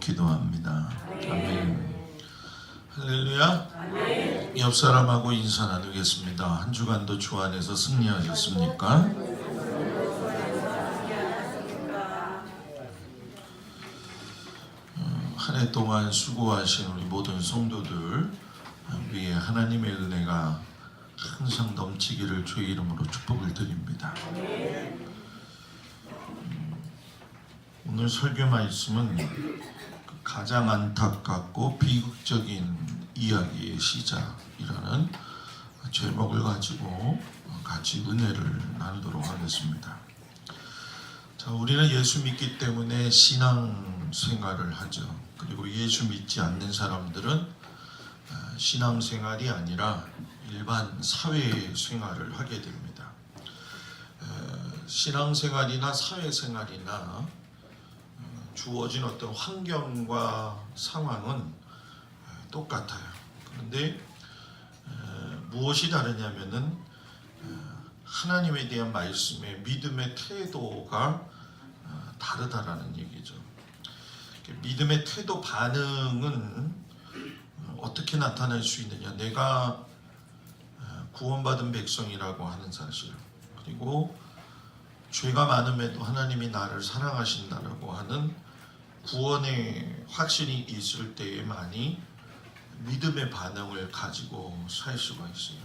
기도합니다. 아멘. 할렐루야. 옆 사람하고 인사 나누겠습니다. 한 주간도 주 안에서 승리하셨습니까? 한 해 동안 수고하신 우리 모든 성도들 위에 하나님의 은혜가 항상 넘치기를 주의 이름으로 축복을 드립니다. 오늘 설교 말씀은 가장 안타깝고 비극적인 이야기의 시작이라는 제목을 가지고 같이 은혜를 나누도록 하겠습니다. 자, 우리는 예수 믿기 때문에 신앙생활을 하죠. 그리고 예수 믿지 않는 사람들은 신앙생활이 아니라 일반 사회생활을 하게 됩니다. 신앙생활이나 사회생활이나 주어진 어떤 환경과 상황은 똑같아요. 그런데 무엇이 다르냐면은 하나님에 대한 말씀의 믿음의 태도가 다르다라는 얘기죠. 믿음의 태도 반응은 어떻게 나타날 수 있느냐? 내가 구원받은 백성이라고 하는 사실, 그리고 죄가 많음에도 하나님이 나를 사랑하신다라고 하는 구원의 확신이 있을 때에만이 믿음의 반응을 가지고 살 수가 있어요.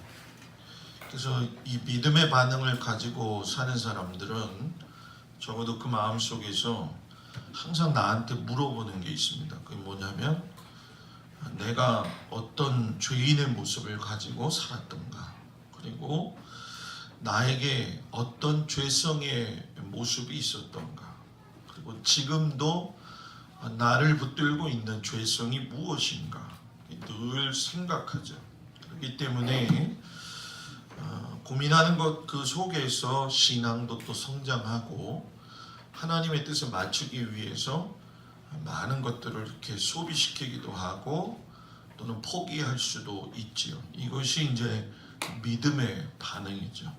그래서 이 믿음의 반응을 가지고 사는 사람들은 적어도 그 마음속에서 항상 나한테 물어보는 게 있습니다. 그게 뭐냐면 내가 어떤 죄인의 모습을 가지고 살았던가, 그리고 나에게 어떤 죄성의 모습이 있었던가, 그리고 지금도 나를 붙들고 있는 죄성이 무엇인가 늘 생각하죠. 그렇기 때문에 고민하는 것 그 속에서 신앙도 또 성장하고 하나님의 뜻에 맞추기 위해서 많은 것들을 이렇게 소비시키기도 하고 또는 포기할 수도 있지요. 이것이 이제 믿음의 반응이죠.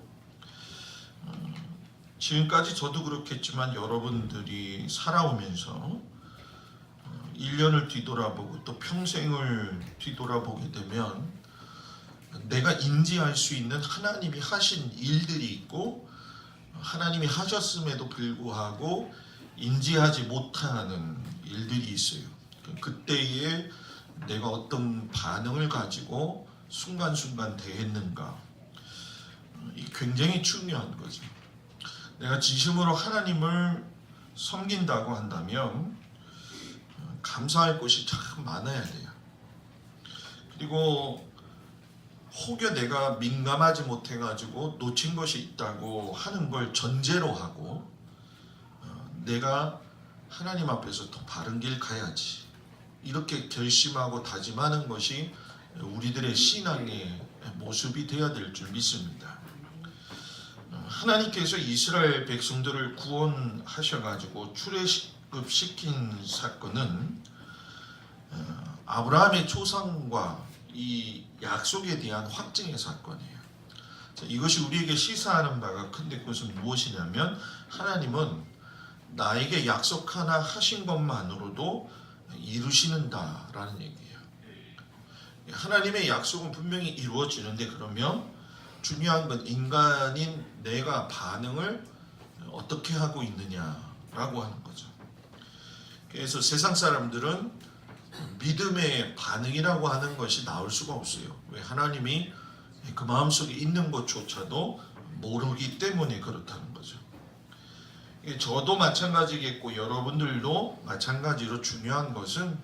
지금까지 저도 그렇겠지만 여러분들이 살아오면서 1년을 뒤돌아보고 또 평생을 뒤돌아보게 되면 내가 인지할 수 있는 하나님이 하신 일들이 있고 하나님이 하셨음에도 불구하고 인지하지 못하는 일들이 있어요. 그때에 내가 어떤 반응을 가지고 순간순간 대했는가, 굉장히 중요한 거죠. 내가 진심으로 하나님을 섬긴다고 한다면 감사할 것이 참 많아야 돼요. 그리고 혹여 내가 민감하지 못해가지고 놓친 것이 있다고 하는 걸 전제로 하고 내가 하나님 앞에서 더 바른 길 가야지, 이렇게 결심하고 다짐하는 것이 우리들의 신앙의 모습이 되어야 될 줄 믿습니다. 하나님께서 이스라엘 백성들을 구원하셔가지고 출애굽시킨 사건은 아브라함의 초상과 이 약속에 대한 확증의 사건이에요. 자, 이것이 우리에게 시사하는 바가 큰데 그것은 무엇이냐면 하나님은 나에게 약속 하나 하신 것만으로도 이루시는다라는 얘기예요. 하나님의 약속은 분명히 이루어지는데 그러면 중요한 건 인간인 내가 반응을 어떻게 하고 있느냐라고 하는 거죠. 그래서 세상 사람들은 믿음의 반응이라고 하는 것이 나올 수가 없어요. 왜? 하나님이 그 마음속에 있는 것조차도 모르기 때문에 그렇다는 거죠. 저도 마찬가지겠고 여러분들도 마찬가지로 중요한 것은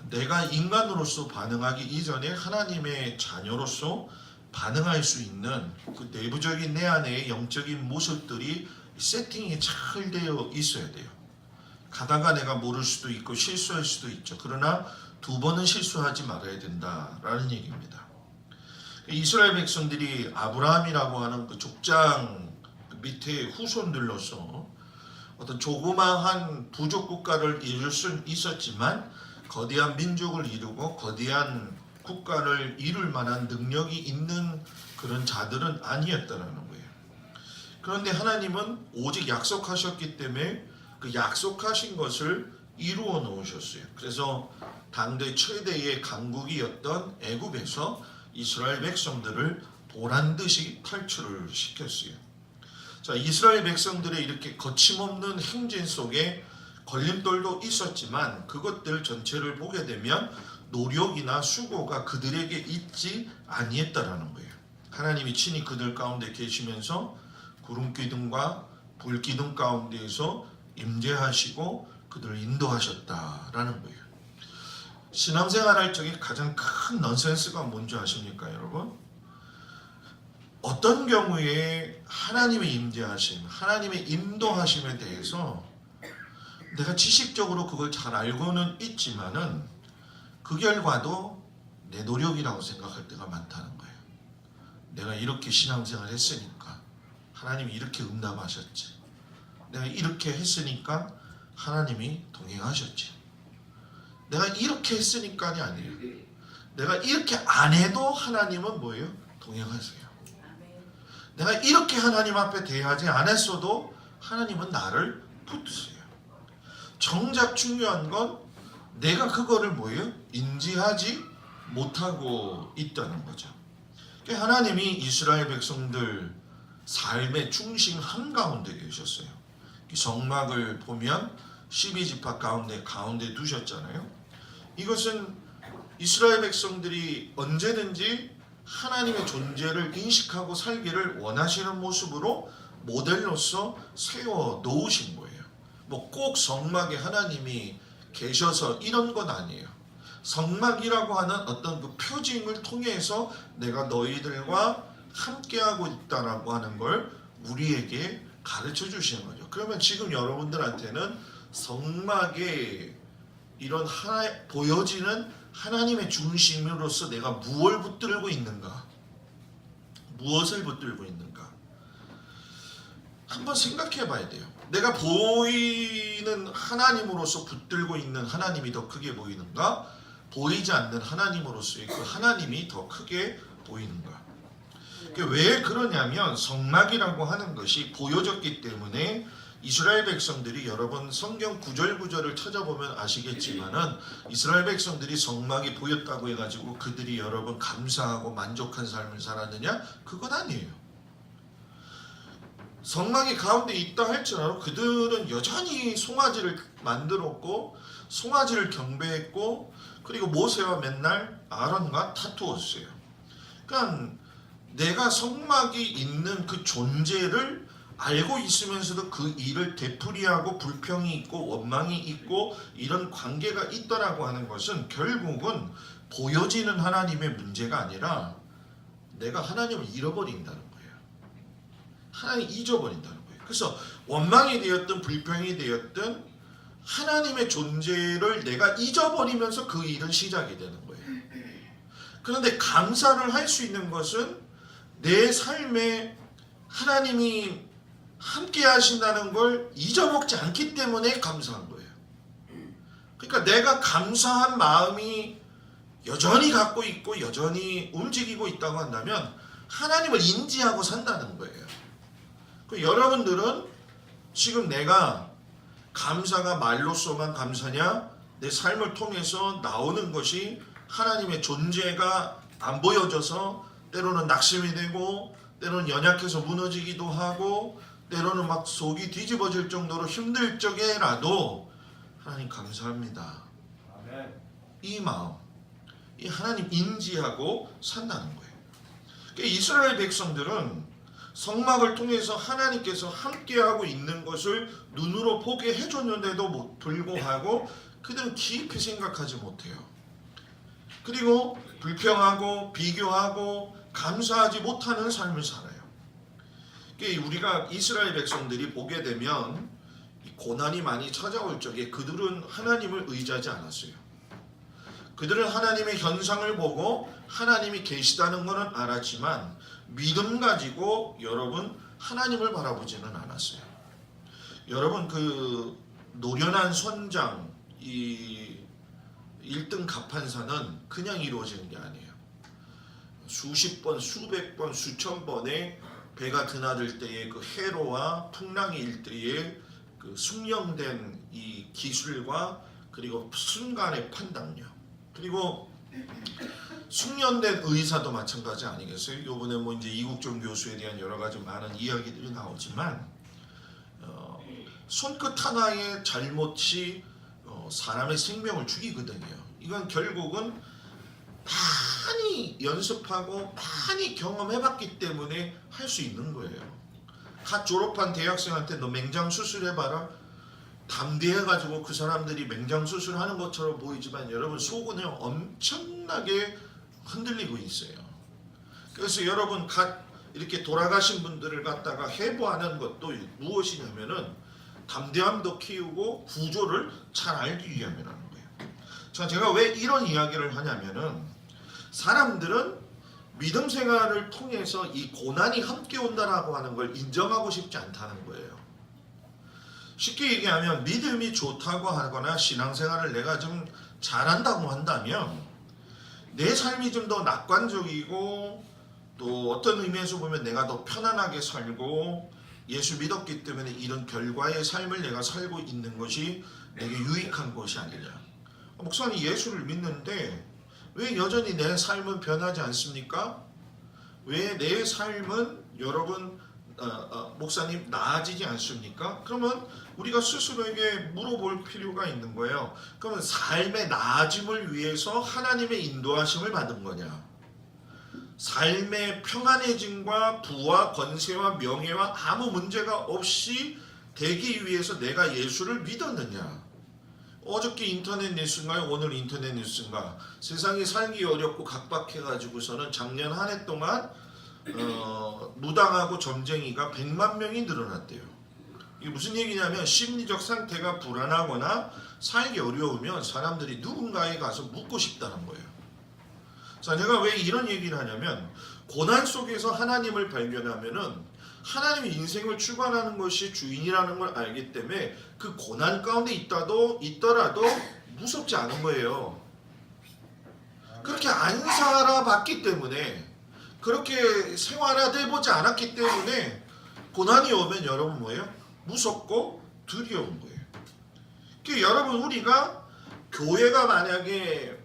내가 인간으로서 반응하기 이전에 하나님의 자녀로서 반응할 수 있는 그 내부적인 내 안의 영적인 모습들이 세팅이 잘 되어 있어야 돼요. 가다가 내가 모를 수도 있고 실수할 수도 있죠. 그러나 두 번은 실수하지 말아야 된다라는 얘기입니다. 이스라엘 백성들이 아브라함이라고 하는 그 족장 밑에 후손들로서 어떤 조그마한 부족 국가를 이룰 수 있었지만 거대한 민족을 이루고 거대한 국가를 이룰 만한 능력이 있는 그런 자들은 아니었다라는 거예요. 그런데 하나님은 오직 약속하셨기 때문에 그 약속하신 것을 이루어 놓으셨어요. 그래서 당대 최대의 강국이었던 애굽에서 이스라엘 백성들을 보란 듯이 탈출을 시켰어요. 자, 이스라엘 백성들의 이렇게 거침없는 행진 속에 걸림돌도 있었지만 그것들 전체를 보게 되면 노력이나 수고가 그들에게 있지 아니했다라는 거예요. 하나님이 친히 그들 가운데 계시면서 구름 기둥과 불 기둥 가운데에서 임재하시고 그들을 인도하셨다라는 거예요. 신앙생활 할 적에 가장 큰 넌센스가 뭔지 아십니까, 여러분? 어떤 경우에 하나님의 임재하심, 하나님의 인도하심에 대해서 내가 지식적으로 그걸 잘 알고는 있지만은 그 결과도 내 노력이라고 생각할 때가 많다는 거예요. 내가 이렇게 신앙생활 했으니까 하나님이 이렇게 응답하셨지. 내가 이렇게 했으니까 하나님이 동행하셨지. 내가 이렇게 했으니까이 아니에요. 내가 이렇게 안 해도 하나님은 뭐예요? 동행하세요. 내가 이렇게 하나님 앞에 대하지 않았어도 하나님은 나를 붙드세요. 정작 중요한 건 내가 그거를 뭐예요? 인지하지 못하고 있다는 거죠. 하나님이 이스라엘 백성들 삶의 중심 한가운데 계셨어요. 성막을 보면 12지파 가운데 두셨잖아요. 이것은 이스라엘 백성들이 언제든지 하나님의 존재를 인식하고 살기를 원하시는 모습으로 모델로서 세워 놓으신 거예요. 뭐 꼭 성막에 하나님이 계셔서 이런 건 아니에요. 성막이라고 하는 어떤 그 표징을 통해서 내가 너희들과 함께하고 있다라고 하는 걸 우리에게 가르쳐 주시는 거죠. 그러면 지금 여러분들한테는 성막에 이런 보여지는 하나님의 중심으로서 내가 무엇을 붙들고 있는가? 무엇을 붙들고 있는가? 한번 생각해 봐야 돼요. 내가 보이는 하나님으로서 붙들고 있는 하나님이 더 크게 보이는가? 보이지 않는 하나님으로서의 그 하나님이 더 크게 보이는가? 왜 그러냐면 성막이라고 하는 것이 보여졌기 때문에 이스라엘 백성들이 여러분 성경 구절구절을 찾아보면 아시겠지만은 이스라엘 백성들이 성막이 보였다고 해가지고 그들이 여러분 감사하고 만족한 삶을 살았느냐? 그건 아니에요. 성막이 가운데 있다 할지라도 그들은 여전히 송아지를 만들었고 송아지를 경배했고 그리고 모세와 맨날 아론과 다투었어요. 그러니까 내가 성막이 있는 그 존재를 알고 있으면서도 그 일을 되풀이하고 불평이 있고 원망이 있고 이런 관계가 있더라고 하는 것은 결국은 보여지는 하나님의 문제가 아니라 내가 하나님을 잃어버린다는 거예요. 하나님 잊어버린다는 거예요. 그래서 원망이 되었든 불평이 되었든 하나님의 존재를 내가 잊어버리면서 그 일은 시작이 되는 거예요. 그런데 감사를 할 수 있는 것은 내 삶에 하나님이 함께 하신다는 걸 잊어먹지 않기 때문에 감사한 거예요. 그러니까 내가 감사한 마음이 여전히 갖고 있고 여전히 움직이고 있다고 한다면 하나님을 인지하고 산다는 거예요. 여러분들은 지금 내가 감사가 말로서만 감사냐? 내 삶을 통해서 나오는 것이 하나님의 존재가 안 보여져서 때로는 낙심이 되고 때로는 연약해서 무너지기도 하고 때로는 막 속이 뒤집어질 정도로 힘들 적에라도 하나님 감사합니다. 이 마음, 이 하나님 인지하고 산다는 거예요. 그러니까 이스라엘 백성들은 성막을 통해서 하나님께서 함께하고 있는 것을 눈으로 보게 해줬는데도 불구하고 그들은 깊이 생각하지 못해요. 그리고 불평하고 비교하고 감사하지 못하는 삶을 살아요. 우리가 이스라엘 백성들이 보게 되면 고난이 많이 찾아올 적에 그들은 하나님을 의지하지 않았어요. 그들은 하나님의 현상을 보고 하나님이 계시다는 것은 알았지만 믿음 가지고 여러분 하나님을 바라보지는 않았어요. 여러분 그 노련한 선장 이 1등 갑판사는 그냥 이루어지는 게 아니에요. 수십 번, 수백 번, 수천 번의 배가 드나들 때의 그 해로와 풍랑이 일 때의 그 숙련된 이 기술과 그리고 순간의 판단력, 그리고 숙련된 의사도 마찬가지 아니겠어요? 이번에 뭐 이제 이국종 교수에 대한 여러 가지 많은 이야기들이 나오지만 손끝 하나의 잘못이 사람의 생명을 죽이거든요. 이건 결국은 많이 연습하고 많이 경험해봤기 때문에 할 수 있는 거예요. 갓 졸업한 대학생한테 너 맹장 수술해봐라. 담대해가지고 그 사람들이 맹장 수술하는 것처럼 보이지만 여러분 속은 엄청나게 흔들리고 있어요. 그래서 여러분 갓 이렇게 돌아가신 분들을 갖다가 해부하는 것도 무엇이냐면은 담대함도 키우고 구조를 잘 알기 위함이라는 거예요. 자, 제가 왜 이런 이야기를 하냐면은 사람들은 믿음 생활을 통해서 이 고난이 함께 온다라고 하는 걸 인정하고 싶지 않다는 거예요. 쉽게 얘기하면 믿음이 좋다고 하거나 신앙생활을 내가 좀 잘한다고 한다면 내 삶이 좀 더 낙관적이고 또 어떤 의미에서 보면 내가 더 편안하게 살고 예수 믿었기 때문에 이런 결과의 삶을 내가 살고 있는 것이 내게 유익한 것이 아니냐. 목사님 예수를 믿는데 왜 여전히 내 삶은 변하지 않습니까? 왜 내 삶은 여러분 목사님 나아지지 않습니까? 그러면 우리가 스스로에게 물어볼 필요가 있는 거예요. 그러면 삶의 나아짐을 위해서 하나님의 인도하심을 받은 거냐? 삶의 평안해짐과 부와 권세와 명예와 아무 문제가 없이 되기 위해서 내가 예수를 믿었느냐? 어저께 인터넷 뉴스인가요? 오늘 인터넷 뉴스인가? 세상이 살기 어렵고 각박해가지고서는 작년 한 해 동안 무당하고 점쟁이가 100만 명이 늘어났대요. 이게 무슨 얘기냐면 심리적 상태가 불안하거나 살기 어려우면 사람들이 누군가에 가서 묻고 싶다는 거예요. 자, 내가 왜 이런 얘기를 하냐면 고난 속에서 하나님을 발견하면은 하나님이 인생을 주관하는 것이 주인이라는 걸 알기 때문에 그 고난 가운데 있더라도 무섭지 않은 거예요. 그렇게 안 살아봤기 때문에 그렇게 생활화돼 보지 않았기 때문에 고난이 오면 여러분 뭐예요? 무섭고 두려운 거예요. 그러니까 여러분 우리가 교회가 만약에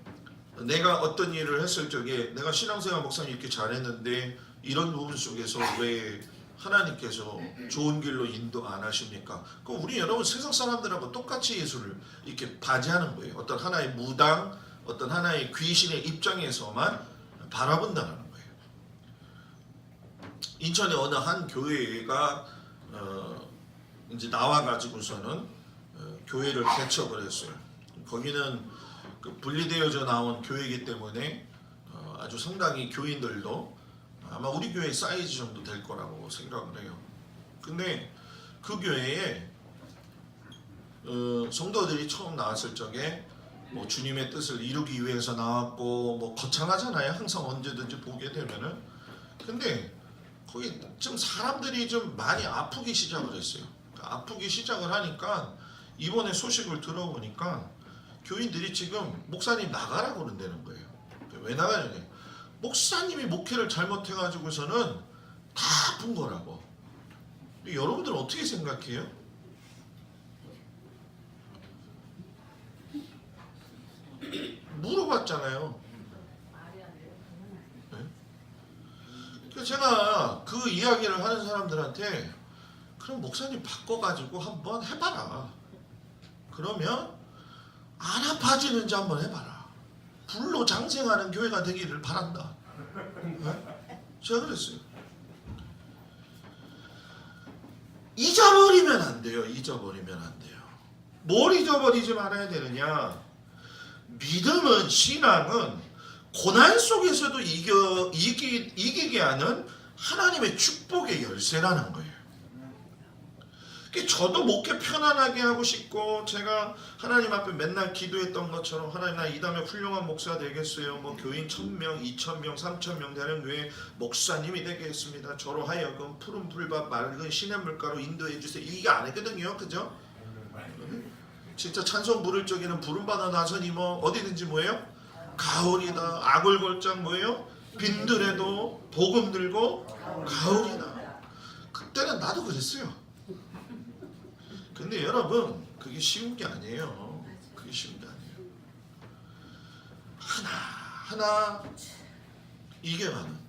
내가 어떤 일을 했을 적에 내가 신앙생활 목사님 이렇게 잘했는데 이런 부분 속에서 왜 하나님께서 좋은 길로 인도 안 하십니까? 그럼 우리 여러분 세상 사람들하고 똑같이 예수를 이렇게 바지하는 거예요. 어떤 하나의 무당, 어떤 하나의 귀신의 입장에서만 바라본다는 거예요. 인천의 어느 한 교회가 이제 나와가지고서는 교회를 개척을 했어요. 거기는 그 분리되어져 나온 교회이기 때문에 아주 상당히 교인들도 아마 우리 교회 사이즈 정도 될 거라고 생각을 해요. 근데 그 교회에 성도들이 처음 나왔을 적에 뭐 주님의 뜻을 이루기 위해서 나왔고 뭐 거창하잖아요. 항상 언제든지 보게 되면은. 근데 거기 좀 사람들이 좀 많이 아프기 시작을 했어요. 아프기 시작을 하니까 이번에 소식을 들어보니까 교인들이 지금 목사님 나가라고 그런다는 거예요. 왜 나가냐면 목사님이 목회를 잘못해가지고서는 다 아픈 거라고. 여러분들은 어떻게 생각해요? 물어봤잖아요. 네? 그래서 제가 그 이야기를 하는 사람들한테 그럼 목사님 바꿔가지고 한번 해봐라. 그러면 안 아파지는지 한번 해봐라. 불로 장생하는 교회가 되기를 바란다. 네? 제가 그랬어요. 잊어버리면 안 돼요. 잊어버리면 안 돼요. 뭘 잊어버리지 말아야 되느냐? 믿음은, 신앙은 고난 속에서도 이기게 하는 하나님의 축복의 열쇠라는 거예요. 저도 목회 편안하게 하고 싶고 제가 하나님 앞에 맨날 기도했던 것처럼 하나님 나 이 다음에 훌륭한 목사가 되겠어요. 뭐 교인 1000명, 2000명, 3000명 되는 교회 목사님이 되겠습니다. 저로 하여금 푸른 풀밭 맑은 시냇물가로 인도해 주세요. 이게 아니거든요. 그죠? 진짜 찬송 부를 적에는 부름받아 나서니 뭐 어디든지 뭐예요? 가을이다. 아골골짝 뭐예요? 빈들에도 복음 들고 가을이다. 그때는 나도 그랬어요. 근데 여러분 그게 쉬운 게 아니에요. 그게 쉬운 게 아니에요. 하나 이게 많은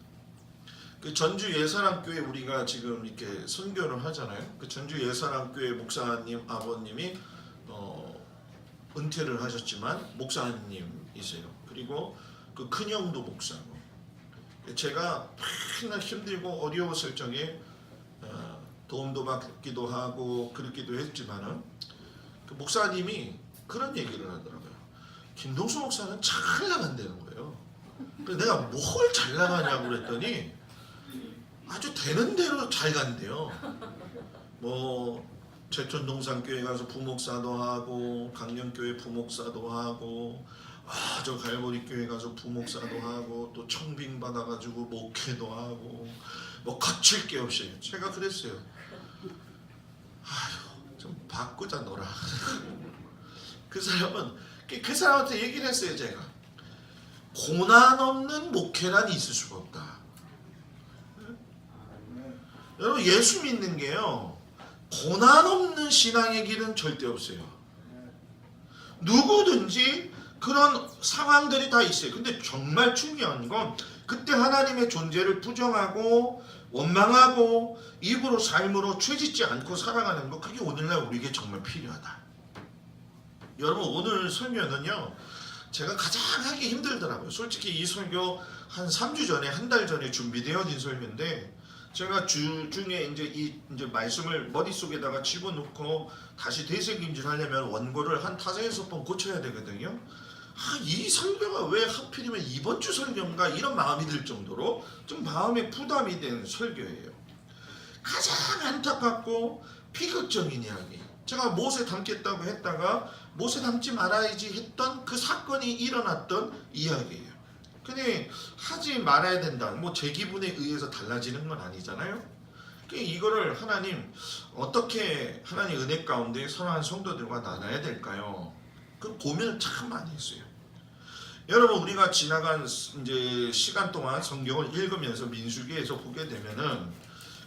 그 전주 예사랑교회 우리가 지금 이렇게 선교를 하잖아요. 그 전주 예사랑교회 목사님 아버님이 은퇴를 하셨지만 목사님이세요. 그리고 그 큰형도 목사고 제가 맨날 힘들고 어려웠을 적에 도움도 받기도 하고 그렇기도 했지만은 그 목사님이 그런 얘기를 하더라고요. 김동수 목사는 잘 나간다는 거예요. 그래서 내가 뭘 잘 나가냐고 그랬더니 아주 되는 대로 잘 간대요. 뭐 제천동산교회 가서 부목사도 하고 강령교회 부목사도 하고 저 갈보리교회 가서 부목사도 하고 또 청빙 받아가지고 목회도 하고 뭐 거칠 게 없이 제가 그랬어요. 좀 바꾸자 너라. 그 사람한테 얘기를 했어요. 제가 고난 없는 목회란 있을 수가 없다. 여러분 예수 믿는 게요 고난 없는 신앙의 길은 절대 없어요. 누구든지 그런 상황들이 다 있어요. 근데 정말 중요한 건 그때 하나님의 존재를 부정하고 원망하고 입으로 삶으로 죄짓지 않고 살아가는 거 그게 오늘날 우리에게 정말 필요하다. 여러분 오늘 설교는요 제가 가장 하기 힘들더라고요. 솔직히 이 설교 한 3주 전에 한 달 전에 준비되어진 설교인데 제가 주중에 이제 말씀을 머릿속에다가 집어넣고 다시 되새김질 하려면 원고를 한 5-6번 고쳐야 되거든요. 이 설교가 왜 하필이면 이번 주 설교인가 이런 마음이 들 정도로 좀 마음에 부담이 된 설교예요. 가장 안타깝고 비극적인 이야기. 제가 못에 담겠다고 했다가 못에 담지 말아야지 했던 그 사건이 일어났던 이야기예요. 근데 하지 말아야 된다. 뭐 제 기분에 의해서 달라지는 건 아니잖아요. 이거를 하나님 어떻게 하나님 은혜 가운데 선한 성도들과 나눠야 될까요? 그 고민을 참 많이 했어요. 여러분 우리가 지나간 이제 시간 동안 성경을 읽으면서 민수기에서 보게 되면은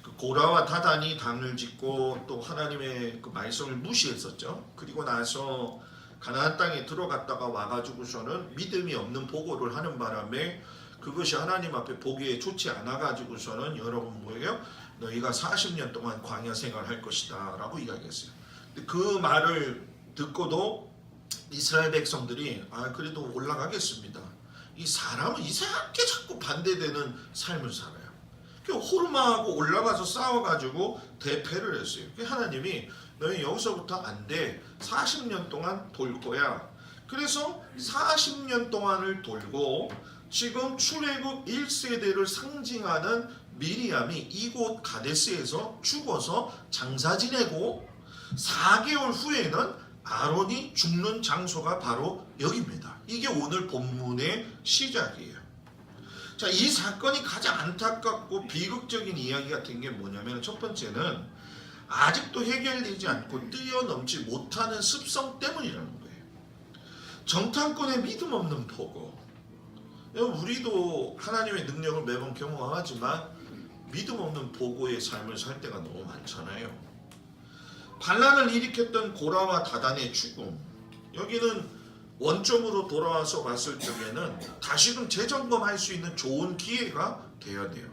그 고라와 다단이 당을 짓고 또 하나님의 그 말씀을 무시했었죠. 그리고 나서 가나안 땅에 들어갔다가 와가지고서는 믿음이 없는 보고를 하는 바람에 그것이 하나님 앞에 보기에 좋지 않아가지고서는 여러분 뭐예요? 너희가 40년 동안 광야 생활할 것이다 라고 이야기했어요. 근데 그 말을 듣고도 이스라엘 백성들이 그래도 올라가겠습니다. 이 사람은 이상하게 자꾸 반대되는 삶을 살아요. 호르마하고 올라가서 싸워가지고 대패를 했어요. 하나님이 너희 여기서부터 안 돼. 40년 동안 돌 거야. 그래서 40년 동안을 돌고 지금 출애굽 1세대를 상징하는 미리암이 이곳 가데스에서 죽어서 장사 지내고 4개월 후에는 아론이 죽는 장소가 바로 여기입니다. 이게 오늘 본문의 시작이에요. 자, 이 사건이 가장 안타깝고 비극적인 이야기 같은 게 뭐냐면 첫 번째는 아직도 해결되지 않고 뛰어넘지 못하는 습성 때문이라는 거예요. 정탐꾼의 믿음 없는 보고. 우리도 하나님의 능력을 매번 경험하지만 믿음 없는 보고의 삶을 살 때가 너무 많잖아요. 반란을 일으켰던 고라와 다단의 죽음. 여기는 원점으로 돌아와서 봤을 적에는 다시금 재점검할 수 있는 좋은 기회가 돼야 돼요.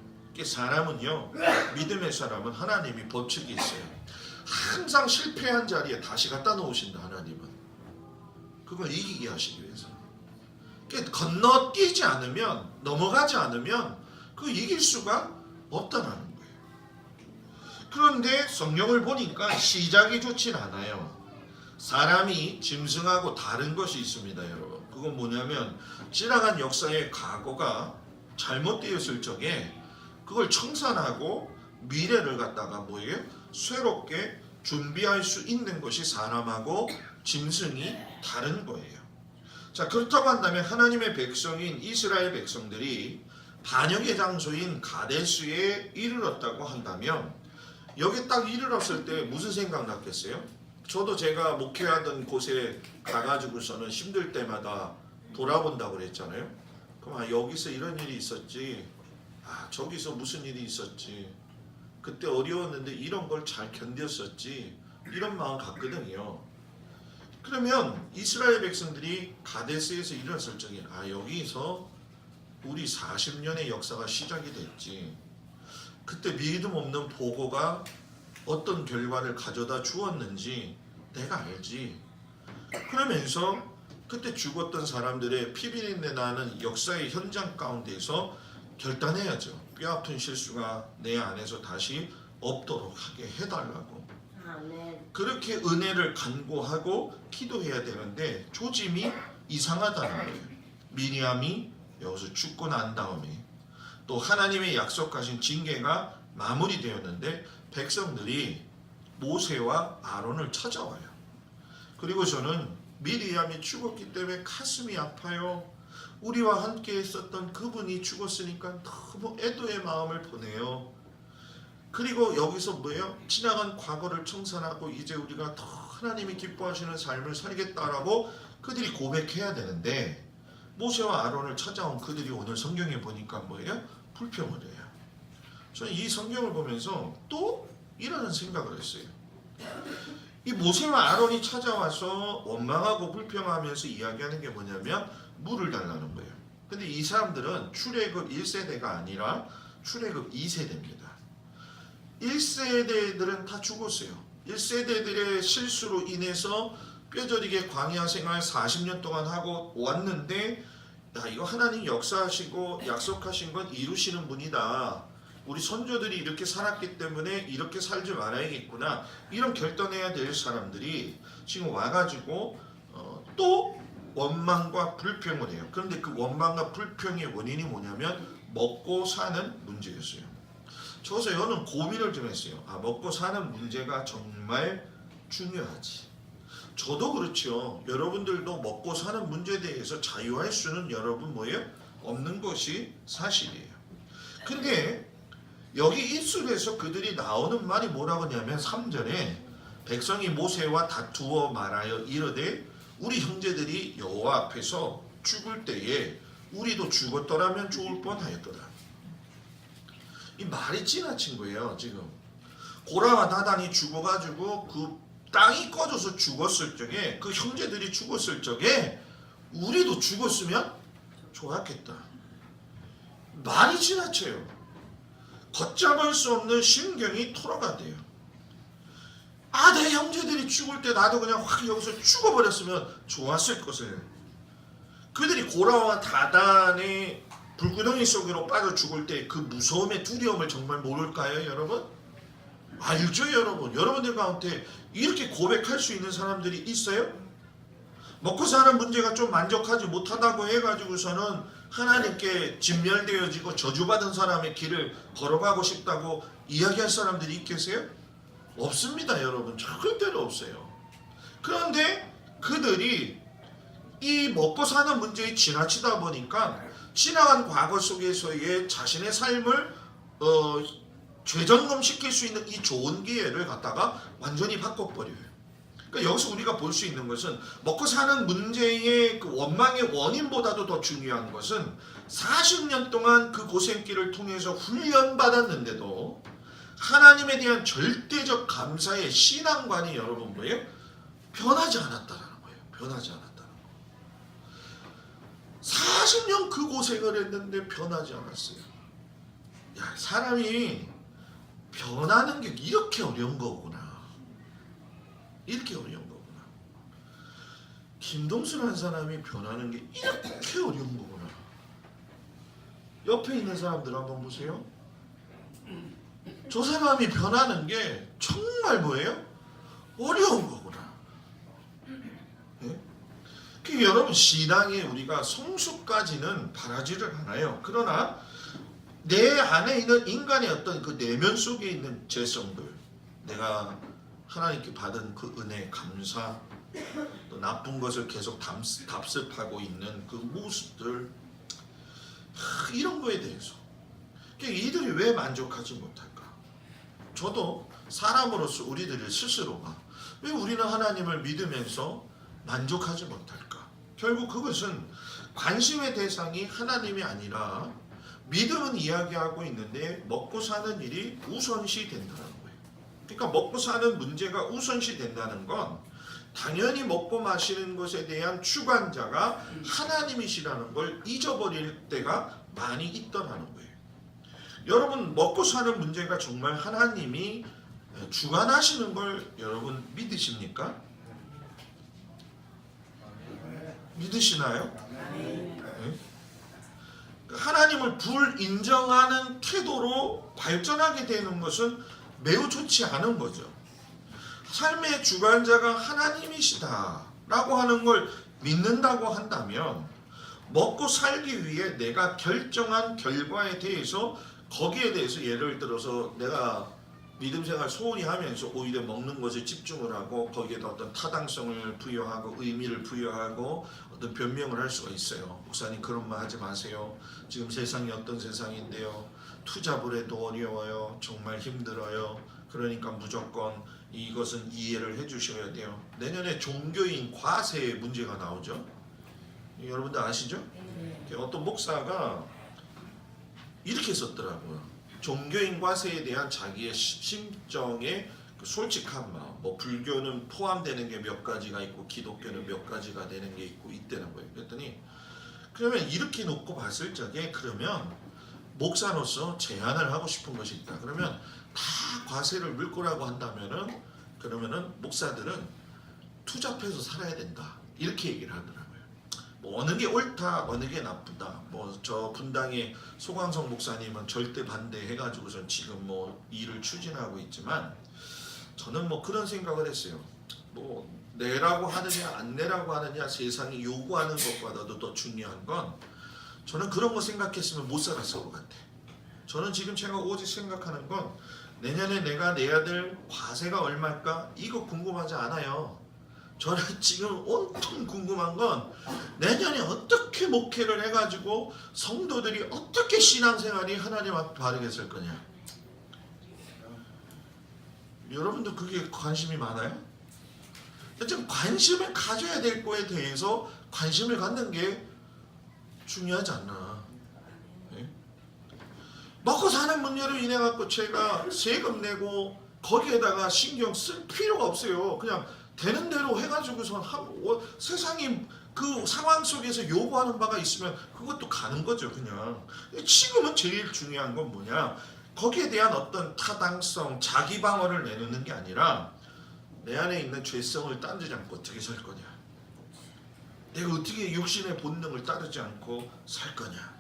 사람은요, 믿음의 사람은 하나님이 법칙이 있어요. 항상 실패한 자리에 다시 갖다 놓으신다. 하나님은 그걸 이기게 하시기 위해서. 건너뛰지 않으면, 넘어가지 않으면 그 이길 수가 없다는 거예요. 그런데 성경을 보니까 시작이 좋진 않아요. 사람이 짐승하고 다른 것이 있습니다, 여러분. 그건 뭐냐면 지나간 역사의 과거가 잘못되었을 적에 그걸 청산하고 미래를 갖다가 뭐예요? 새롭게 준비할 수 있는 것이 사람하고 짐승이 다른 거예요. 자, 그렇다고 한다면 하나님의 백성인 이스라엘 백성들이 반역의 장소인 가데스에 이르렀다고 한다면 여기 딱 이르렀을 때 무슨 생각 났겠어요? 저도 제가 목회하던 곳에 가가지고서는 힘들 때마다 돌아본다고 그랬잖아요. 그럼 여기서 이런 일이 있었지, 저기서 무슨 일이 있었지, 그때 어려웠는데 이런 걸 잘 견뎠었지, 이런 마음 갖거든요. 그러면 이스라엘 백성들이 가데스에서 일어났을 적에 여기서 우리 40년의 역사가 시작이 됐지. 그때 믿음 없는 보고가 어떤 결과를 가져다 주었는지 내가 알지. 그러면서 그때 죽었던 사람들의 피비린내 나는 역사의 현장 가운데서 결단해야죠. 뼈아픈 실수가 내 안에서 다시 없도록 하게 해달라고. 아멘. 그렇게 은혜를 간구하고 기도해야 되는데 조짐이 이상하다는 거예요. 미리암이 여기서 죽고 난 다음에 또 하나님의 약속하신 징계가 마무리되었는데 백성들이 모세와 아론을 찾아와요. 그리고 저는 미리암이 죽었기 때문에 가슴이 아파요. 우리와 함께 있었던 그분이 죽었으니까 너무 애도의 마음을 보내요. 그리고 여기서 뭐예요? 지나간 과거를 청산하고 이제 우리가 더 하나님이 기뻐하시는 삶을 살겠다라고 그들이 고백해야 되는데 모세와 아론을 찾아온 그들이 오늘 성경에 보니까 뭐예요? 불평을 해요. 저는 이 성경을 보면서 또 이런 생각을 했어요. 이 모세와 아론이 찾아와서 원망하고 불평하면서 이야기하는 게 뭐냐면 물을 달라는 거예요. 근데 이 사람들은 출애굽 1세대가 아니라 출애굽 2세대입니다. 1세대들은 다 죽었어요. 1세대들의 실수로 인해서 뼈저리게 광야 생활 40년 동안 하고 왔는데 이거 하나님 역사하시고 약속하신 건 이루시는 분이다. 우리 선조들이 이렇게 살았기 때문에 이렇게 살지 말아야겠구나. 이런 결단해야 될 사람들이 지금 와가지고 또 원망과 불평을 해요. 그런데 그 원망과 불평의 원인이 뭐냐면 먹고 사는 문제였어요. 저서 저는 고민을 좀 했어요. 먹고 사는 문제가 정말 중요하지. 저도 그렇죠. 여러분들도 먹고 사는 문제에 대해서 자유할 수는 여러분 뭐예요? 없는 것이 사실이에요. 근데 여기 입술에서 그들이 나오는 말이 뭐라고 하냐면 3절에 백성이 모세와 다투어 말하여 이르되 우리 형제들이 여호와 앞에서 죽을 때에 우리도 죽었더라면 좋을 뻔하였더라. 이 말이 지나친 거예요. 지금 고라와 다단이 죽어가지고 그 땅이 꺼져서 죽었을 적에 그 형제들이 죽었을 적에 우리도 죽었으면 좋았겠다. 말이 지나쳐요. 걷잡을 수 없는 심경이 토로가 돼요. 내 형제들이 죽을 때 나도 그냥 확 여기서 죽어버렸으면 좋았을 것을. 그들이 고라와 다단의 불구덩이 속으로 빠져 죽을 때 그 무서움의 두려움을 정말 모를까요, 여러분? 알죠, 여러분? 여러분들 가운데 이렇게 고백할 수 있는 사람들이 있어요? 먹고 사는 문제가 좀 만족하지 못하다고 해가지고서는 하나님께 진멸되어지고 저주받은 사람의 길을 걸어가고 싶다고 이야기할 사람들이 있겠어요? 없습니다, 여러분. 절대로 없어요. 그런데 그들이 이 먹고 사는 문제에 지나치다 보니까 지나간 과거 속에서의 자신의 삶을 재점검시킬 수 있는 이 좋은 기회를 갖다가 완전히 바꿔버려요. 그러니까 여기서 우리가 볼 수 있는 것은 먹고 사는 문제의 그 원망의 원인보다도 더 중요한 것은 40년 동안 그 고생길을 통해서 훈련받았는데도 하나님에 대한 절대적 감사의 신앙관이 여러분 뭐예요? 변하지 않았다는 거예요. 변하지 않았다는 거예요. 40년 그 고생을 했는데 변하지 않았어요. 사람이 변하는 게 이렇게 어려운 거구나. 이렇게 어려운 거구나. 김동수라는 사람이 변하는 게 이렇게 어려운 거구나. 옆에 있는 사람들 한번 보세요. 저 사람이 변하는 게 정말 뭐예요? 어려운 거구나. 네? 여러분 신앙에 우리가 성숙까지는 바라지를 않아요. 그러나 내 안에 있는 인간의 어떤 그 내면 속에 있는 죄성들, 내가 하나님께 받은 그 은혜, 감사, 또 나쁜 것을 계속 답습하고 있는 그 모습들, 이런 거에 대해서 이들이 왜 만족하지 못할까? 저도 사람으로서 우리들이 스스로가 왜 우리는 하나님을 믿으면서 만족하지 못할까? 결국 그것은 관심의 대상이 하나님이 아니라 믿음은 이야기하고 있는데 먹고 사는 일이 우선시 된다는 거예요. 그러니까 먹고 사는 문제가 우선시 된다는 건 당연히 먹고 마시는 것에 대한 주관자가 하나님이시라는 걸 잊어버릴 때가 많이 있더라는 거예요. 여러분, 먹고 사는 문제가 정말 하나님이 주관하시는 걸 여러분 믿으십니까? 믿으시나요? 네? 하나님을 불인정하는 태도로 발전하게 되는 것은 매우 좋지 않은 거죠. 삶의 주관자가 하나님이시다라고 하는 걸 믿는다고 한다면 먹고 살기 위해 내가 결정한 결과에 대해서 거기에 대해서 예를 들어서 내가 믿음 생활 소홀히 하면서 오히려 먹는 것에 집중을 하고 거기에다 어떤 타당성을 부여하고 의미를 부여하고 어떤 변명을 할 수가 있어요. 목사님 그런 말 하지 마세요. 지금 세상이 어떤 세상인데요. 투잡을 해도 어려워요. 정말 힘들어요. 그러니까 무조건 이것은 이해를 해주셔야 돼요. 내년에 종교인 과세의 문제가 나오죠. 여러분들 아시죠? 어떤 목사가 이렇게 썼더라고요. 종교인 과세에 대한 자기의 심정의 그 솔직한 마음. 뭐 불교는 포함되는 게 몇 가지가 있고 기독교는 몇 가지가 되는 게 있고 있다는 거예요. 그랬더니 그러면 이렇게 놓고 봤을 적에 그러면 목사로서 제안을 하고 싶은 것이 있다. 그러면 다 과세를 물거라고 한다면은 그러면은 목사들은 투잡해서 살아야 된다. 이렇게 얘기를 하더라고요. 뭐 어느 게 옳다, 어느 게 나쁘다. 뭐 저 분당의 소광성 목사님은 절대 반대해가지고선 지금 뭐 일을 추진하고 있지만 저는 뭐 그런 생각을 했어요. 뭐 내라고 하느냐 안 내라고 하느냐 세상이 요구하는 것보다도 더 중요한 건 저는 그런 거 생각했으면 못 살았을 것 같아. 저는 지금 제가 오직 생각하는 건 내년에 내가 내야 될 과세가 얼마일까? 이거 궁금하지 않아요. 저는 지금 온통 궁금한 건 내년에 어떻게 목회를 해가지고 성도들이 어떻게 신앙생활이 하나님 앞에 바르게 설 거냐. 여러분도 그게 관심이 많아요? 좀 관심을 가져야 될 거에 대해서 관심을 갖는 게 중요하지 않나. 네? 먹고 사는 문제로 인해 갖고 제가 세금 내고 거기에다가 신경 쓸 필요가 없어요. 그냥 되는 대로 해가지고선 세상이 그 상황 속에서 요구하는 바가 있으면 그것도 가는 거죠. 그냥 지금은 제일 중요한 건 뭐냐, 거기에 대한 어떤 타당성, 자기 방어를 내놓는 게 아니라 내 안에 있는 죄성을 따르지 않고 어떻게 살 거냐, 내가 어떻게 육신의 본능을 따르지 않고 살 거냐,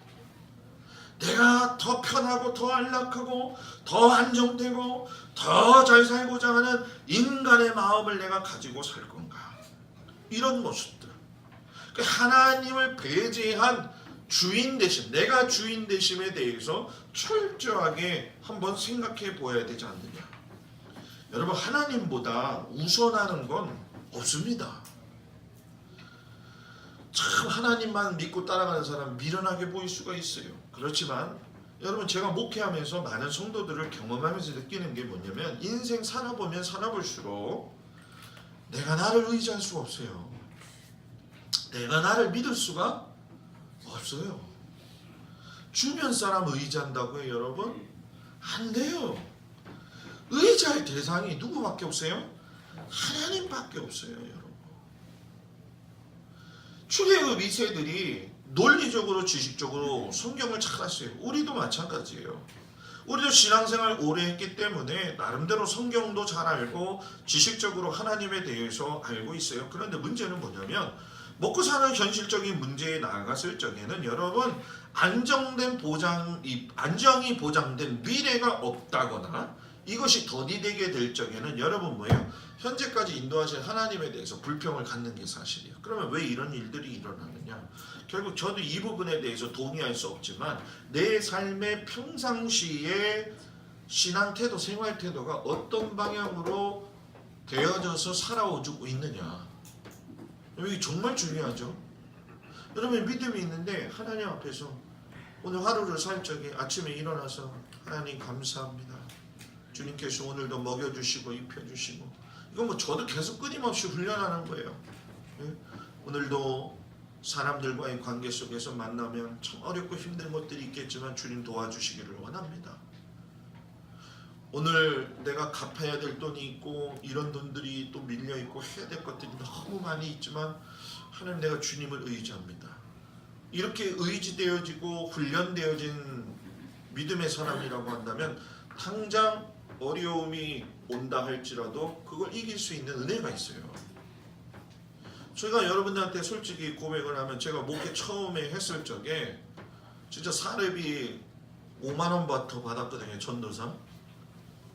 내가 더 편하고 더 안락하고 더 안정되고 더 잘 살고자 하는 인간의 마음을 내가 가지고 살 건가. 이런 모습들, 하나님을 배제한 주인 되심, 내가 주인 되심에 대해서 철저하게 한번 생각해 보아야 되지 않느냐. 여러분, 하나님보다 우선하는 건 없습니다. 참 하나님만 믿고 따라가는 사람 미련하게 보일 수가 있어요. 그렇지만 여러분, 제가 목회하면서 많은 성도들을 경험하면서 느끼는 게 뭐냐면 인생 살아보면 살아볼수록 내가 나를 의지할 수가 없어요. 내가 나를 믿을 수가 없어요. 주변 사람 의지한다고 해요, 여러분? 안 돼요. 의지할 대상이 누구밖에 없어요? 하나님밖에 없어요, 여러분. 출애굽 2세들이 논리적으로 지식적으로 성경을 잘 알았어요. 우리도 마찬가지예요. 우리도 신앙생활 오래 했기 때문에 나름대로 성경도 잘 알고 지식적으로 하나님에 대해서 알고 있어요. 그런데 문제는 뭐냐면 먹고 사는 현실적인 문제에 나아갔을 적에는 여러분, 안정이 보장된 미래가 없다거나 이것이 더디되게 될 적에는 여러분 뭐예요? 현재까지 인도하신 하나님에 대해서 불평을 갖는 게 사실이에요. 그러면 왜 이런 일들이 일어나느냐? 결국 저도 이 부분에 대해서 동의할 수 없지만 내 삶의 평상시에 신앙 태도, 생활 태도가 어떤 방향으로 되어져서 살아오고 있느냐. 이게 정말 중요하죠. 여러분, 믿음이 있는데 하나님 앞에서 오늘 하루를 살 적에 아침에 일어나서 하나님 감사합니다. 주님께서 오늘도 먹여주시고 입혀주시고, 이건 뭐 저도 계속 끊임없이 훈련하는 거예요. 오늘도 사람들과의 관계 속에서 만나면 참 어렵고 힘든 것들이 있겠지만 주님 도와주시기를 원합니다. 오늘 내가 갚아야 될 돈이 있고 이런 돈들이 또 밀려 있고 해야 될 것들이 너무 많이 있지만 하나님 내가 주님을 의지합니다. 이렇게 의지되어지고 훈련되어진 믿음의 사람이라고 한다면 당장 어려움이 온다 할지라도 그걸 이길 수 있는 은혜가 있어요. 제가 여러분들한테 솔직히 고백을 하면 제가 목회 처음에 했을 적에 진짜 사례비 5만원부터 받았거든요. 전도상.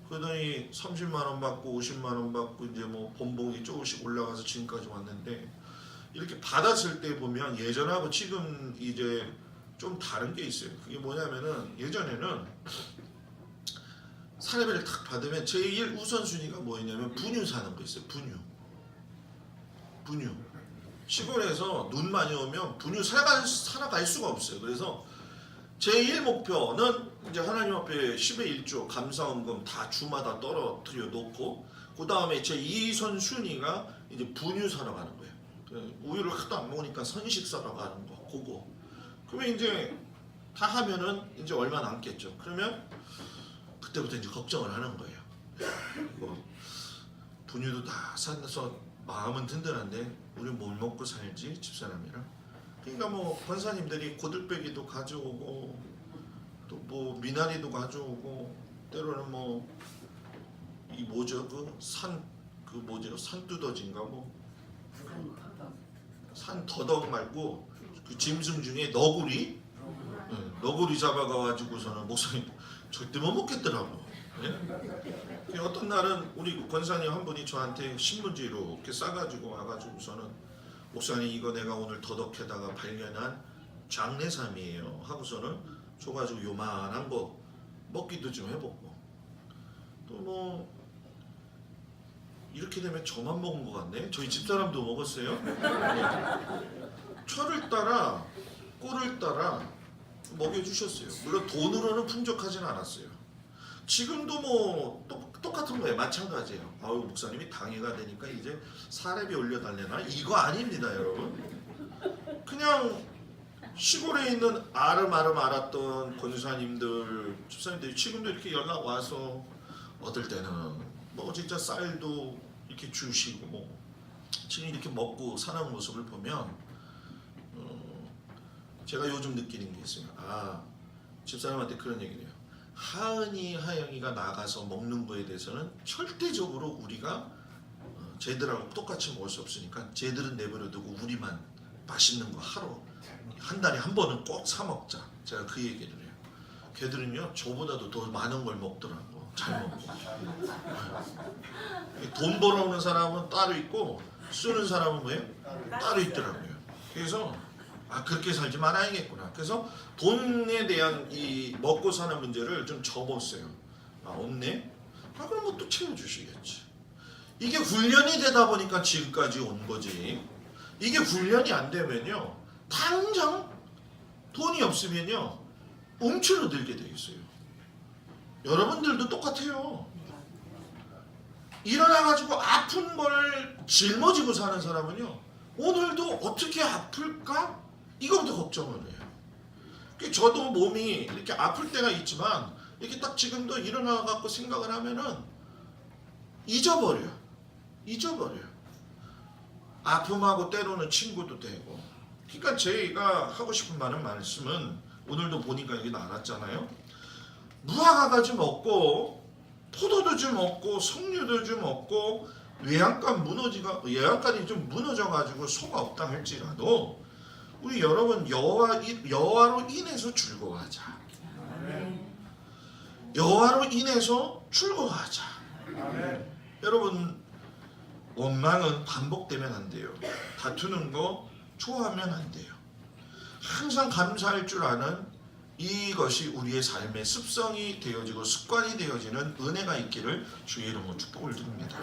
그러더니 30만원 받고 50만원 받고 이제 뭐 본봉이 조금씩 올라가서 지금까지 왔는데 이렇게 받았을 때 보면 예전하고 지금 이제 좀 다른 게 있어요. 그게 뭐냐면은 예전에는 사례비를 탁 받으면 제일 우선순위가 뭐였냐면 분유 사는 거 있어요. 분유. 시골에서 눈 많이 오면 분유 살아갈 수가 없어요. 그래서 제1 목표는 이제 하나님 앞에 10의 1조 감사원금 다 주마다 떨어뜨려 놓고 그 다음에 제2선 순위가 이제 분유 사러 가는 거예요. 우유를 하도 안 먹으니까 선식 사러 가는 거 그거. 그러면 이제 다 하면은 이제 얼마 남겠죠. 그러면 그때부터 이제 걱정을 하는 거예요. 이거 분유도 다 사서 마음은 든든한데 우리 뭘 먹고 살지 집사람이랑. 그러니까 뭐 권사님들이 고들빼기도 가져오고 또 뭐 미나리도 가져오고 때로는 뭐 이 뭐죠 그 뭐죠 산두더지인가 뭐 산더덕 말고 그 짐승 중에 너구리 너구리 잡아가가지고서는 목사님 절대 못 먹겠더라고. 예? 어떤 날은 우리 권사님 한 분이 저한테 신문지로 이렇게 싸가지고 와가지고서는 목사님 이거 내가 오늘 더덕에다가 발견한 장내삼이에요 하고서는 줘가지고 요만한 거 먹기도 좀 해보고 또 뭐 이렇게 되면 저만 먹은 것 같네. 저희 집사람도 먹었어요. 철을 따라 꼴을 따라 먹여주셨어요. 물론 돈으로는 풍족하지는 않았어요. 지금도 뭐 똑같은 거예요. 마찬가지예요. 아유 목사님이 당회가 되니까 이제 사례비 올려달래나? 이거 아닙니다 여러분. 그냥 시골에 있는 아름아름 알았던 권사님들 집사님들이 지금도 이렇게 연락 와서 어떨 때는 뭐 진짜 쌀도 이렇게 주시고 뭐 지금 이렇게 먹고 사는 모습을 보면 제가 요즘 느끼는 게 있어요. 아 집사람한테 그런 얘기를 해요. 하은이 하영이가 나가서 먹는 거에 대해서는 절대적으로 우리가 쟤들하고 똑같이 먹을 수 없으니까 쟤들은 내버려두고 우리만 맛있는 거 하루 한 달에 한 번은 꼭 사 먹자. 제가 그 얘기를 해요. 걔들은요 저보다도 더 많은 걸 먹더라고. 잘 먹고. 돈 벌어오는 사람은 따로 있고 쓰는 사람은 뭐예요? 따로 있더라고요. 그래서 아 그렇게 살지 말아야겠구나. 그래서 돈에 대한 이 먹고 사는 문제를 좀 접었어요. 아 없네? 아 그럼 뭐 또 채워주시겠지. 이게 훈련이 되다 보니까 지금까지 온 거지. 이게 훈련이 안 되면요 당장 돈이 없으면요 움츠러들게 돼 있어요. 여러분들도 똑같아요. 일어나가지고 아픈 걸 짊어지고 사는 사람은요 오늘도 어떻게 아플까? 이거부터 걱정을 해요. 저도 몸이 이렇게 아플 때가 있지만 이렇게 딱 지금도 일어나갖고 생각을 하면은 잊어버려요. 아픔하고 때로는 친구도 되고. 그러니까 제가 하고 싶은 말씀은 오늘도 보니까 여기 나왔잖아요. 무화과가 좀 없고 포도도 좀 없고 석류도 좀 없고 외양간이 좀 무너져가지고 소가 없다 할지라도 우리 여러분 여호와로 인해서 즐거워하자. 여호와로 인해서 즐거워하자. 여러분 원망은 반복되면 안 돼요. 다투는 거 좋아하면 안 돼요. 항상 감사할 줄 아는 이것이 우리의 삶의 습성이 되어지고 습관이 되어지는 은혜가 있기를 주의 이름으로 축복을 드립니다.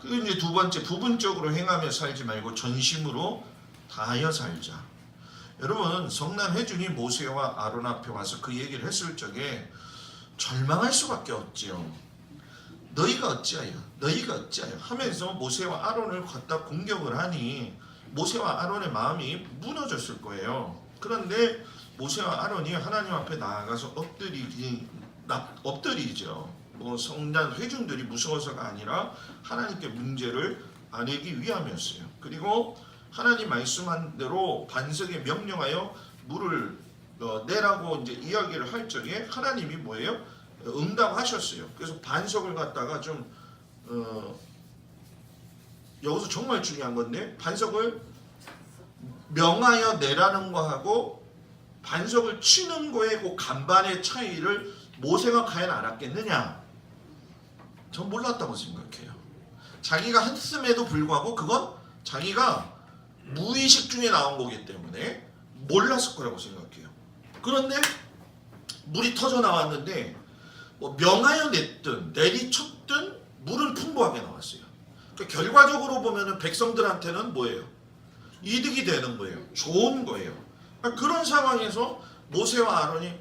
그리고 이제 두 번째 부분적으로 행하며 살지 말고 전심으로 다하여 살자. 여러분 성난 회중이 모세와 아론 앞에 와서 그 얘기를 했을 적에 절망할 수밖에 없지요. 너희가 어찌하여 하면서 모세와 아론을 갖다 공격을 하니 모세와 아론의 마음이 무너졌을 거예요. 그런데 모세와 아론이 하나님 앞에 나아가서 엎드리죠. 뭐 성난 회중들이 무서워서가 아니라 하나님께 문제를 안 내기 위함이었어요. 그리고 하나님 말씀한 대로 반석에 명령하여 물을 내라고 이제 이야기를 할 적에 하나님이 뭐예요? 응답하셨어요. 그래서 반석을 갖다가 좀 여기서 정말 중요한 건데 반석을 명하여 내라는 거하고 반석을 치는 거의 그 간반의 차이를 모세가 과연 알았겠느냐? 전 몰랐다고 생각해요. 자기가 했음에도 불구하고 그건 자기가 무의식 중에 나온 거기 때문에 몰랐을 거라고 생각해요. 그런데 물이 터져 나왔는데 뭐 명하여 냈든 내리쳤든 물은 풍부하게 나왔어요. 그러니까 결과적으로 보면은 백성들한테는 뭐예요? 이득이 되는 거예요. 좋은 거예요. 그러니까 그런 상황에서 모세와 아론이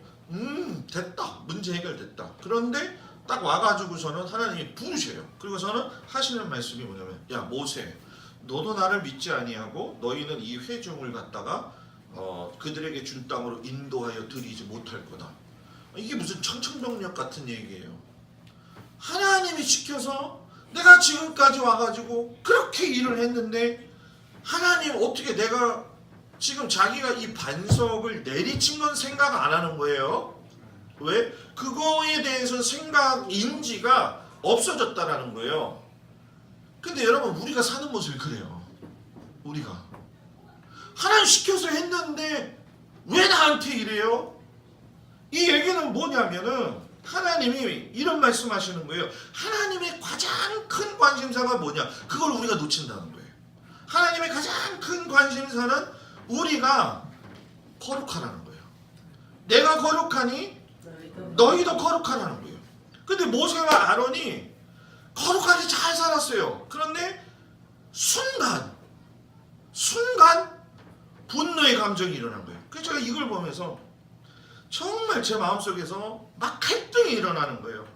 됐다. 문제 해결됐다. 그런데 딱 와가지고서는 하나님이 부르셔요. 그리고서는 하시는 말씀이 뭐냐면 야 모세 너도 나를 믿지 아니하고 너희는 이 회중을 갖다가 그들에게 준 땅으로 인도하여 들이지 못할 거다. 이게 무슨 청천벽력 같은 얘기예요. 하나님이 시켜서 내가 지금까지 와가지고 그렇게 일을 했는데 하나님 어떻게 내가 지금 자기가 이 반석을 내리친 건 생각 안 하는 거예요. 왜? 그거에 대해서 생각 인지가 없어졌다라는 거예요. 근데 여러분 우리가 사는 모습이 그래요. 우리가 하나님 시켜서 했는데 왜 나한테 이래요? 이 얘기는 뭐냐면은 하나님이 이런 말씀하시는 거예요. 하나님의 가장 큰 관심사가 뭐냐? 그걸 우리가 놓친다는 거예요. 하나님의 가장 큰 관심사는 우리가 거룩하라는 거예요. 내가 거룩하니 너희도 거룩하라는 거예요. 근데 모세와 아론이 거룩하게 잘 살았어요. 그런데 순간 분노의 감정이 일어난 거예요. 그래서 제가 이걸 보면서 정말 제 마음속에서 막 갈등이 일어나는 거예요.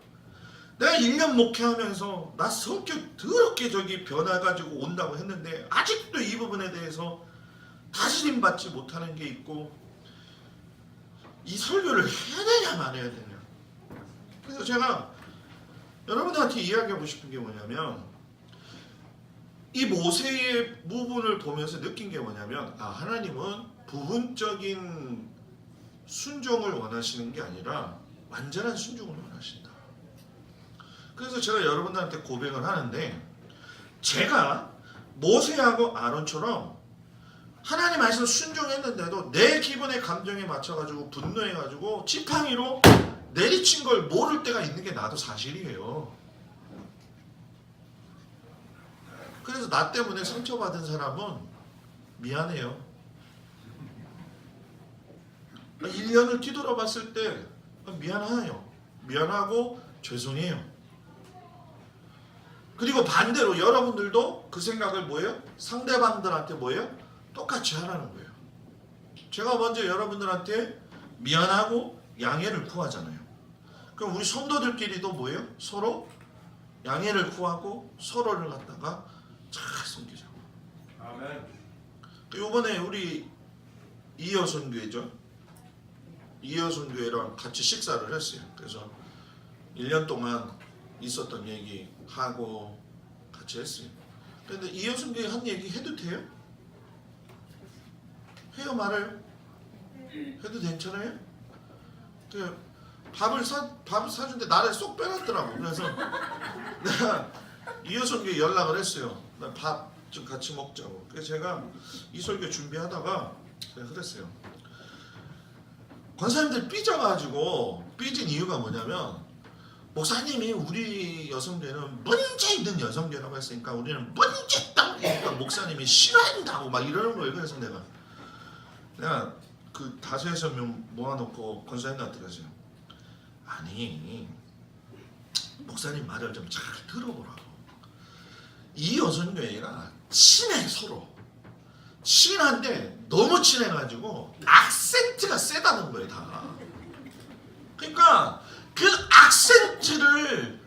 내가 1년 목회하면서 나 성격 더럽게 저기 변해가지고 온다고 했는데 아직도 이 부분에 대해서 다스림 받지 못하는 게 있고 이 설교를 해야 되냐 말아야 되냐. 그래서 제가 여러분들한테 이야기하고 싶은 게 뭐냐면 이 모세의 부분을 보면서 느낀 게 뭐냐면 하나님은 부분적인 순종을 원하시는 게 아니라 완전한 순종을 원하신다. 그래서 제가 여러분들한테 고백을 하는데 제가 모세하고 아론처럼 하나님 말씀 순종했는데도 내 기분의 감정에 맞춰가지고 분노해가지고 지팡이로 내리친 걸 모를 때가 있는 게 나도 사실이에요. 그래서 나 때문에 상처받은 사람은 미안해요. 1년을 뒤돌아봤을 때 미안해요. 미안하고 죄송해요. 그리고 반대로 여러분들도 그 생각을 뭐예요? 상대방들한테 뭐예요? 똑같이 하라는 거예요. 제가 먼저 여러분들한테 미안하고 양해를 구하잖아요. 그럼 우리 성도들끼리도 뭐예요? 서로 양해를 구하고 서로를 갖다가 잘 섬기자고. 아멘. 이번에 우리 이여선교회죠. 이여선교회랑 같이 식사를 했어요. 그래서 1년 동안 있었던 얘기 하고 같이 했어요. 근데 이여선교회 한 얘기 해도 돼요? 해요 말아요? 해도 괜찮아요? 밥을 사준데 나를 쏙 빼놨더라고. 그래서 내가 이여선교회 연락을 했어요. 나 밥 좀 같이 먹자고. 그래서 제가 이 설교 준비하다가 제가 그랬어요. 권사님들 삐져가지고 삐진 이유가 뭐냐면 목사님이 우리 여성교회는 문제 있는 여성교회라고 했으니까 우리는 문제 있다고 목사님이 싫어한다고 막 이러는 거예요. 그래서 내가 그 다수에서 모아놓고 권사님한테 그랬어요. 아니 목사님 말을 좀 잘 들어보라고. 이 여성교회가 친해 서로. 친한데 너무 친해가지고 악센트가 세다는 거예요 다. 그러니까 그 악센트를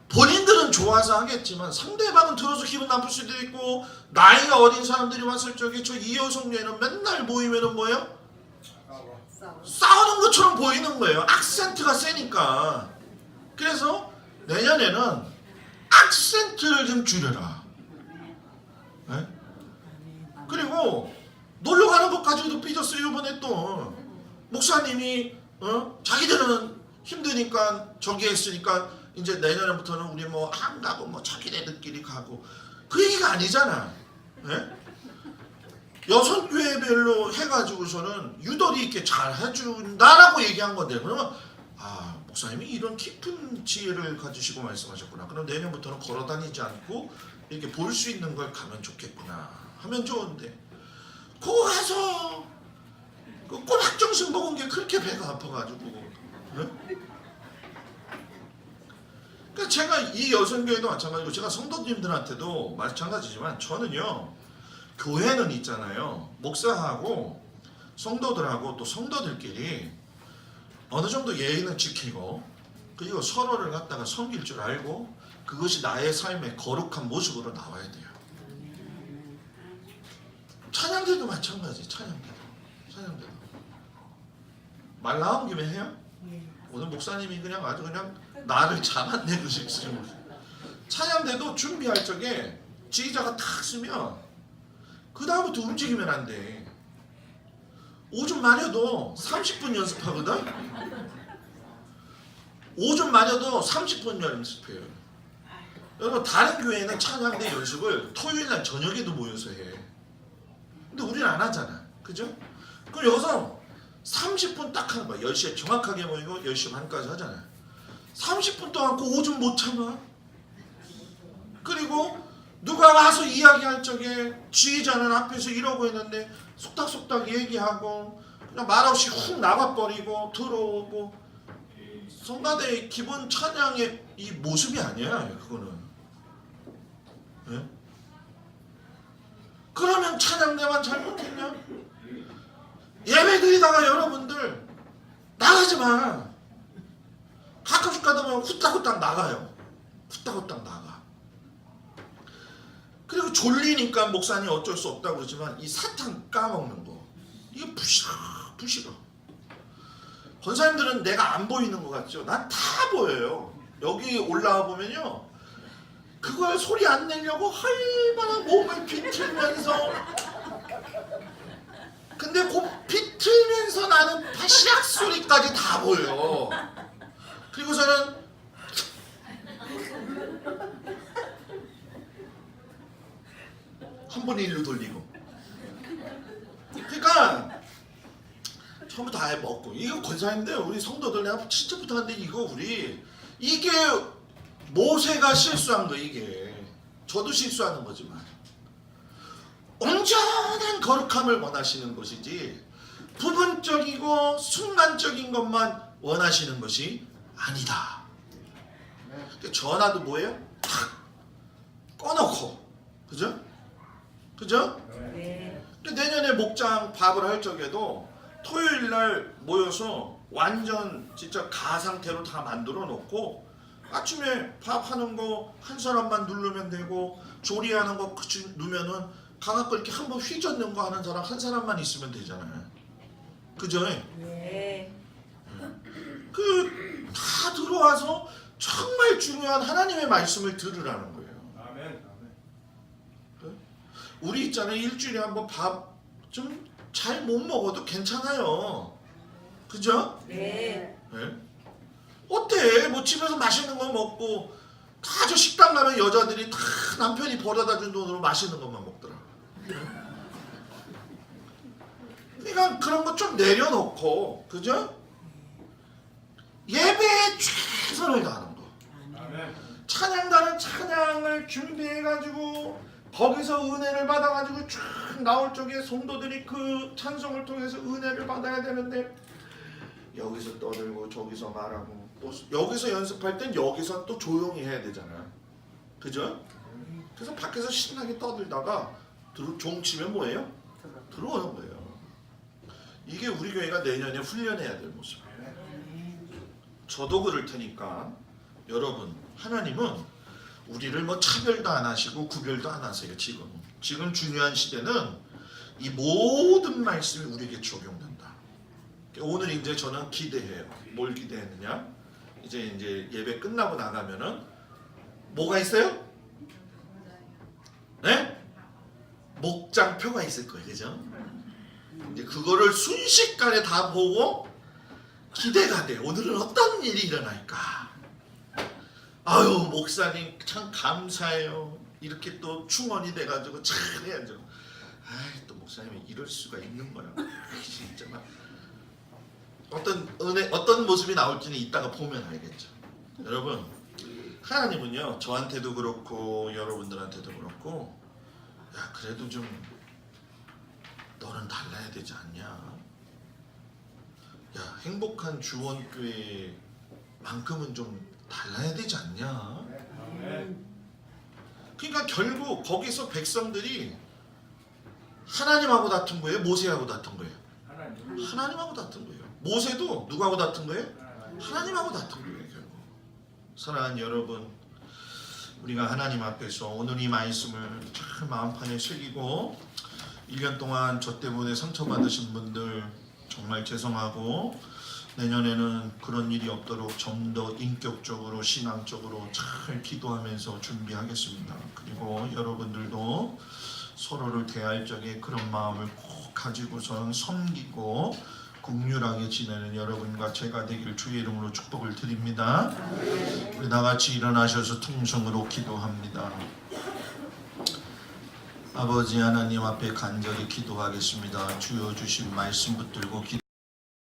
본인들은 좋아서 하겠지만 상대방은 들어서 기분 나쁠 수도 있고 나이가 어린 사람들이 왔을 적에 저 이여성교회는 맨날 모이면은 뭐예요? 싸우는 것처럼 보이는 거예요. 악센트가 세니까. 그래서 내년에는 악센트를 좀 줄여라. 네? 그리고 놀러 가는 것 가지고도 삐졌어요. 이번에 또 목사님이 자기들은 힘드니까 저기 했으니까 이제 내년부터는 우리 뭐 안 가고 뭐 자기네들끼리 가고 그 얘기가 아니잖아. 네? 여성교회별로 해가지고서는 유도리 있게 잘 해준다라고 얘기한 건데, 그러면 목사님이 이런 깊은 지혜를 가지시고 말씀하셨구나. 그럼 내년부터는 걸어다니지 않고 이렇게 볼 수 있는 걸 가면 좋겠구나 하면 좋은데, 그거 가서 그 꼬박정신 먹은 게 그렇게 배가 아파가지고. 네? 그러니까 제가 이 여성교회도 마찬가지고 제가 성도님들한테도 마찬가지지만, 저는요, 교회는 있잖아요, 목사하고 성도들하고 또 성도들끼리 어느 정도 예의는 지키고, 그리고 서로를 갖다가 섬길 줄 알고, 그것이 나의 삶의 거룩한 모습으로 나와야 돼요. 찬양대도 마찬가지. 찬양대도 말 나온 김에 해요? 오늘 목사님이 그냥 아주 그냥 나를 잡아내듯이 쓰는 거예요. 찬양대도 준비할 적에 지휘자가 탁 쓰면 그 다음부터 움직이면 안 돼. 오줌 마려도 30분 연습하거든. 오줌 마려도 30분 연습해요. 여러분, 다른 교회는 찬양대 연습을 토요일날 저녁에도 모여서 해. 근데 우리는 안 하잖아. 그죠? 그럼 여기서 30분 딱 하는 거야. 10시에 정확하게 모이고 10시 반까지 하잖아요. 30분 동안 그 오줌 못 참아. 그리고 누가 와서 이야기할 적에 지휘자는 앞에서 이러고 있는데 속닥속닥 얘기하고 그냥 말없이 훅 나가버리고 들어오고, 성가대의 기본 찬양의 이 모습이 아니야, 그거는. 네? 그러면 찬양대만 잘못했냐? 예배 드리다가 여러분들 나가지 마. 가끔씩 가다 보면 후딱후딱 나가요. 후딱후딱 나가. 그리고 졸리니까 목사님 어쩔 수 없다고 그러지만, 이 사탕 까먹는 거, 이게 부시러. 권사님들은 내가 안 보이는 것 같죠? 난 다 보여요. 여기 올라와 보면요, 그걸 소리 안 내려고 얼마나 몸을 비틀면서, 근데 그 비틀면서 나는 바시락 소리까지 다 보여. 그리고서는 한 번에 일로 돌리고. 그러니까 전부 다 먹고. 이거 권사인데 우리 성도들 내가 진짜 부탁한데, 이거 이게 모세가 실수한 거. 이게 저도 실수하는 거지만 온전한 거룩함을 원하시는 것이지 부분적이고 순간적인 것만 원하시는 것이 아니다. 전화도 뭐예요? 탁 꺼놓고. 그죠? 네. 내년에 목장 밥을 할 적에도 토요일날 모여서 완전 진짜 가상태로 다 만들어 놓고, 아침에 밥 하는 거 한 사람만 누르면 되고, 조리하는 거 누르면은 강압 이렇게 한번 휘젓는 거 하는 사람 한 사람만 있으면 되잖아요. 그죠? 네. 다 들어와서 정말 중요한 하나님의 말씀을 들으라는 거예요. 아멘. 우리 있잖아요, 일주일에 한번 밥 좀 잘 못 먹어도 괜찮아요. 그죠? 네. 어때? 뭐 집에서 맛있는 거 먹고, 다 저 식당 가면 여자들이 다 남편이 벌어다 준 돈으로 맛있는 것만 먹더라. 그러니까 그런 거 좀 내려놓고, 그죠? 예배에 최선을 다하는 거. 찬양단은 찬양을 준비해가지고 거기서 은혜를 받아가지고 쭉 나올 적에 성도들이 그 찬송을 통해서 은혜를 받아야 되는데, 여기서 떠들고 저기서 말하고, 또 여기서 연습할 땐 여기서 또 조용히 해야 되잖아. 그죠? 그래서 밖에서 신나게 떠들다가 종 치면 뭐예요? 들어오는 거예요. 이게 우리 교회가 내년에 훈련해야 될 모습이에요. 저도 그럴 테니까 여러분, 하나님은 우리를 뭐 차별도 안 하시고 구별도 안 하세요. 지금 중요한 시대는 이 모든 말씀이 우리에게 적용된다. 오늘 이제 저는 기대해요. 뭘 기대했느냐? 이제 예배 끝나고 나가면은 뭐가 있어요? 네? 목장표가 있을 거예요, 그죠? 이제 그거를 순식간에 다 보고 기대가 돼. 오늘은 어떤 일이 일어날까? 아유, 목사님 참 감사해요. 이렇게 또 충원이 돼가지고 잘해야죠. 아이, 또 목사님이 이럴 수가 있는 거야. 진짜 막 어떤 은혜, 어떤 모습이 나올지는 이따가 보면 알겠죠. 여러분, 하나님은요, 저한테도 그렇고 여러분들한테도 그렇고, 야, 그래도 좀 너는 달라야 되지 않냐? 야, 행복한 주원교회만큼은 좀 달라야 되지 않냐? 그러니까 결국 거기서 백성들이 하나님하고 다툰 거예요? 모세하고 다툰 거예요? 하나님하고 다툰 거예요. 모세도 누구하고 다툰 거예요? 하나님하고 다툰 거예요. 결국. 사랑하는 여러분, 우리가 하나님 앞에서 오늘 이 말씀을 잘 마음판에 새기고 1년 동안 저 때문에 상처받으신 분들 정말 죄송하고, 내년에는 그런 일이 없도록 좀 더 인격적으로 신앙적으로 잘 기도하면서 준비하겠습니다. 그리고 여러분들도 서로를 대할 적에 그런 마음을 꼭 가지고선 섬기고 긍휼하게 지내는 여러분과 제가 되길 주의 이름으로 축복을 드립니다. 우리 나같이 일어나셔서 통성으로 기도합니다. 아버지 하나님 앞에 간절히 기도하겠습니다. 주여 주신 말씀 붙들고 기도